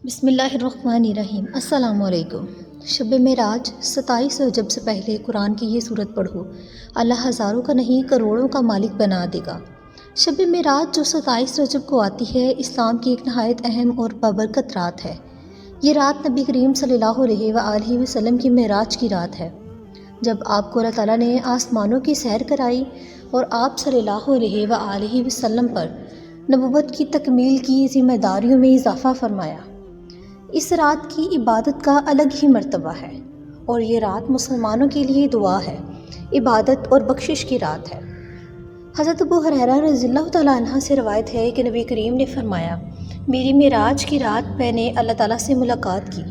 بسم اللہ الرحمن الرحیم۔ السلام علیکم۔ شب معراج 27 رجب سے پہلے قرآن کی یہ سورت پڑھو، اللہ ہزاروں کا نہیں کروڑوں کا مالک بنا دے گا۔ شب معراج جو 27 رجب کو آتی ہے، اسلام کی ایک نہایت اہم اور بابرکت رات ہے۔ یہ رات نبی کریم صلی اللہ علیہ وآلہ وسلم کی معراج کی رات ہے، جب آپ کو اللہ تعالیٰ نے آسمانوں کی سیر کرائی اور آپ صلی اللہ علیہ وآلہ وسلم پر نبوت کی تکمیل کی ذمہ داریوں میں اضافہ فرمایا۔ اس رات کی عبادت کا الگ ہی مرتبہ ہے، اور یہ رات مسلمانوں کے لیے دعا ہے، عبادت اور بخشش کی رات ہے۔ حضرت ابو ہریرہ رضی اللہ تعالیٰ عنہ سے روایت ہے کہ نبی کریم نے فرمایا، میری معراج کی رات میں نے اللہ تعالیٰ سے ملاقات کی،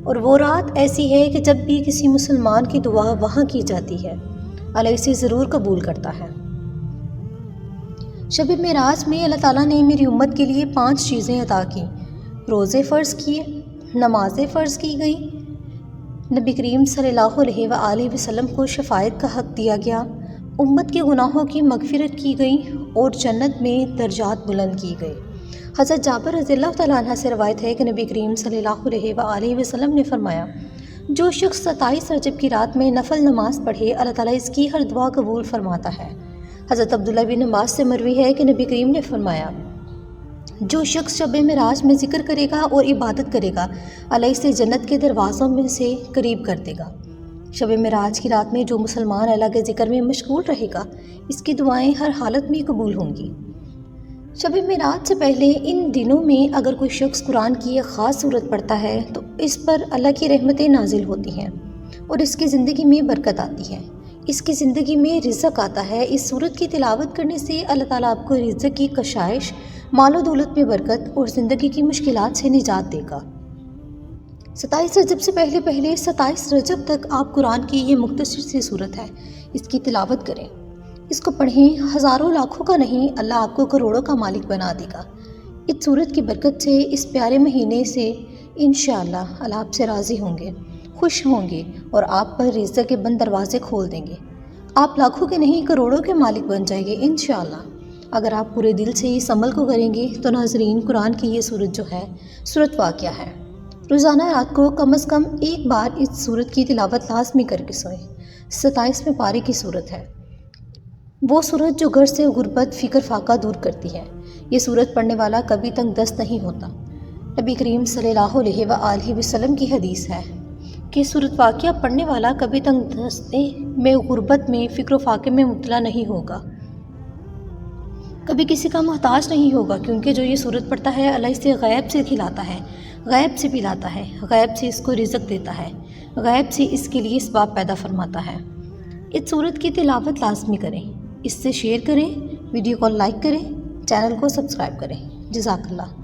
اور وہ رات ایسی ہے کہ جب بھی کسی مسلمان کی دعا وہاں کی جاتی ہے، اللہ اسے ضرور قبول کرتا ہے۔ شب معراج میں اللہ تعالیٰ نے میری امت کے لیے 5 چیزیں عطا کیں۔ روزے فرض کیے، نمازیں فرض کی گئی، نبی کریم صلی اللہ علیہ وآلہ وسلم کو شفاعت کا حق دیا گیا، امت کے گناہوں کی مغفرت کی گئی، اور جنت میں درجات بلند کی گئی۔ حضرت جابر رضی اللہ تعالیٰ عنہ سے روایت ہے کہ نبی کریم صلی اللہ علیہ وآلہ وسلم نے فرمایا، جو شخص 27 رجب کی رات میں نفل نماز پڑھے، اللہ تعالیٰ اس کی ہر دعا قبول فرماتا ہے۔ حضرت عبداللہ بن عباس سے مروی ہے کہ نبی کریم نے فرمایا، جو شخص شب معراج میں ذکر کرے گا اور عبادت کرے گا، اللہ اسے جنت کے دروازوں میں سے قریب کر دے گا۔ شب معراج کی رات میں جو مسلمان اللہ کے ذکر میں مشغول رہے گا، اس کی دعائیں ہر حالت میں قبول ہوں گی۔ شب معراج سے پہلے ان دنوں میں اگر کوئی شخص قرآن کی ایک خاص سورت پڑھتا ہے تو اس پر اللہ کی رحمتیں نازل ہوتی ہیں، اور اس کی زندگی میں برکت آتی ہے، اس کی زندگی میں رزق آتا ہے۔ اس سورت کی تلاوت کرنے سے اللہ تعالیٰ آپ کو رزق کی کشائش، مال و دولت میں برکت اور زندگی کی مشکلات سے نجات دے گا۔ 27 رجب سے پہلے 27 رجب تک آپ قرآن کی یہ مختصر سی سورت ہے، اس کی تلاوت کریں، اس کو پڑھیں، ہزاروں لاکھوں کا نہیں، اللہ آپ کو کروڑوں کا مالک بنا دے گا۔ اس سورت کی برکت سے، اس پیارے مہینے سے انشاءاللہ اللہ آپ سے راضی ہوں گے، خوش ہوں گے، اور آپ پر رزق کے بند دروازے کھول دیں گے۔ آپ لاکھوں کے نہیں کروڑوں کے مالک بن جائیں گے انشاءاللہ، اگر آپ پورے دل سے اس عمل کو کریں گے۔ تو ناظرین، قرآن کی یہ سورت جو ہے، سورت واقعہ ہے، روزانہ رات کو کم از کم ایک بار اس سورت کی تلاوت لازمی کر کے سوئیں۔ 27ویں پارے کی سورت ہے، وہ سورت جو گھر سے غربت، فکر فاقہ دور کرتی ہے۔ یہ سورت پڑھنے والا کبھی تنگ دست نہیں ہوتا۔ نبی کریم صلی اللہ علیہ وآلہ وسلم کی حدیث ہے کہ سورت واقعہ پڑھنے والا کبھی تنگ دستی میں، غربت میں، فکر و فاقے میں مبتلا نہیں ہوگا، کبھی کسی کا محتاج نہیں ہوگا، کیونکہ جو یہ سورت پڑھتا ہے، اللہ اسے غیب سے کھلاتا ہے، غیب سے پلاتا ہے، غیب سے اس کو رزق دیتا ہے، غیب سے اس کے لیے اسباب پیدا فرماتا ہے۔ اس سورت کی تلاوت لازمی کریں، اس سے شیئر کریں، ویڈیو کو لائک کریں، چینل کو سبسکرائب کریں۔ جزاک اللہ۔